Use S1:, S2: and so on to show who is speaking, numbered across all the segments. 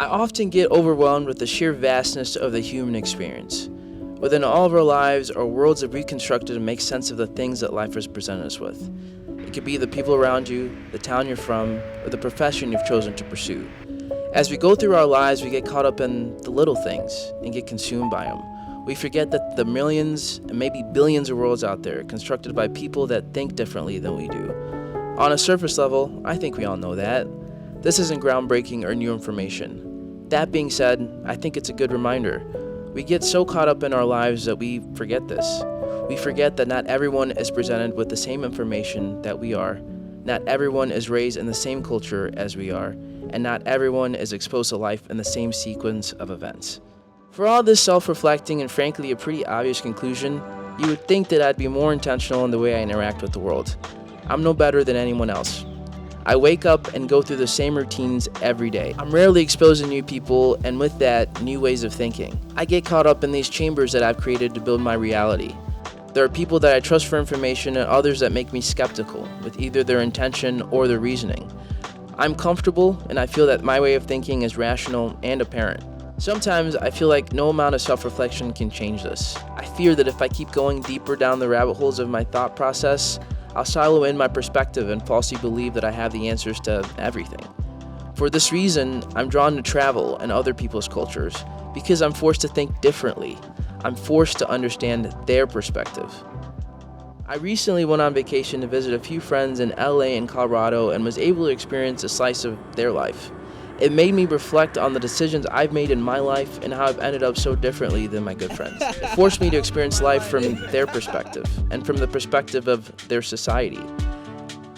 S1: I often get overwhelmed with the sheer vastness of the human experience. Within all of our lives, our worlds have reconstructed to make sense of the things that life has presented us with. It could be the people around you, the town you're from, or the profession you've chosen to pursue. As we go through our lives, we get caught up in the little things and get consumed by them. We forget that the millions and maybe billions of worlds out there constructed by people that think differently than we do. On a surface level, I think we all know that. This isn't groundbreaking or new information. That being said, I think it's a good reminder. We get so caught up in our lives that we forget this. We forget that not everyone is presented with the same information that we are. Not everyone is raised in the same culture as we are, and not everyone is exposed to life in the same sequence of events. For all this self-reflecting and frankly a pretty obvious conclusion, you would think that I'd be more intentional in the way I interact with the world. I'm no better than anyone else. I wake up and go through the same routines every day. I'm rarely exposed to new people, and with that, new ways of thinking. I get caught up in these chambers that I've created to build my reality. There are people that I trust for information and others that make me skeptical with either their intention or their reasoning. I'm comfortable and I feel that my way of thinking is rational and apparent. Sometimes I feel like no amount of self-reflection can change this. I fear that if I keep going deeper down the rabbit holes of my thought process, I'll silo in my perspective and falsely believe that I have the answers to everything. For this reason, I'm drawn to travel and other people's cultures because I'm forced to think differently. I'm forced to understand their perspective. I recently went on vacation to visit a few friends in LA and Colorado and was able to experience a slice of their life. It made me reflect on the decisions I've made in my life and how I've ended up so differently than my good friends. It forced me to experience life from their perspective and from the perspective of their society.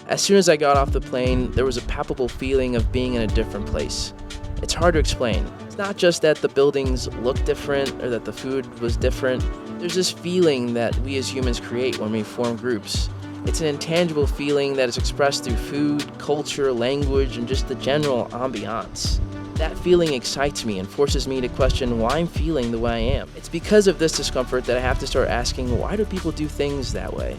S1: As soon as I got off the plane, there was a palpable feeling of being in a different place. It's hard to explain. It's not just that the buildings look different or that the food was different. There's this feeling that we as humans create when we form groups. It's an intangible feeling that is expressed through food, culture, language, and just the general ambiance. That feeling excites me and forces me to question why I'm feeling the way I am. It's because of this discomfort that I have to start asking, why do people do things that way?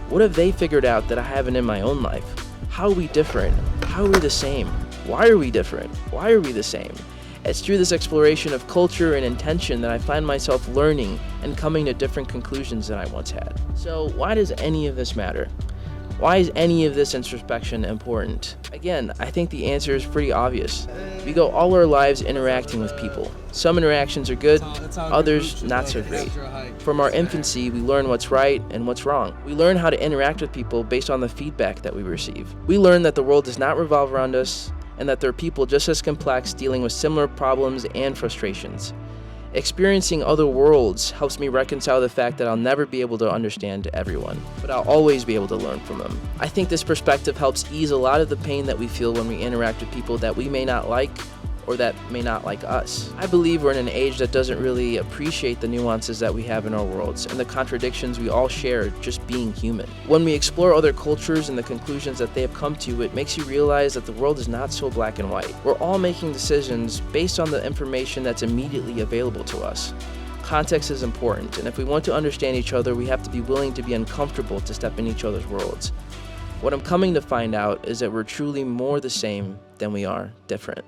S1: What have they figured out that I haven't in my own life? How are we different? How are we the same? Why are we different? Why are we the same? It's through this exploration of culture and intention that I find myself learning and coming to different conclusions than I once had. So why does any of this matter? Why is any of this introspection important? Again, I think the answer is pretty obvious. We go all our lives interacting with people. Some interactions are good, others not so great. From our infancy, we learn what's right and what's wrong. We learn how to interact with people based on the feedback that we receive. We learn that the world does not revolve around us, and that there are people just as complex dealing with similar problems and frustrations. Experiencing other worlds helps me reconcile the fact that I'll never be able to understand everyone, but I'll always be able to learn from them. I think this perspective helps ease a lot of the pain that we feel when we interact with people that we may not like or that may not like us. I believe we're in an age that doesn't really appreciate the nuances that we have in our worlds and the contradictions we all share just being human. When we explore other cultures and the conclusions that they have come to, it makes you realize that the world is not so black and white. We're all making decisions based on the information that's immediately available to us. Context is important, and if we want to understand each other, we have to be willing to be uncomfortable to step in each other's worlds. What I'm coming to find out is that we're truly more the same than we are different.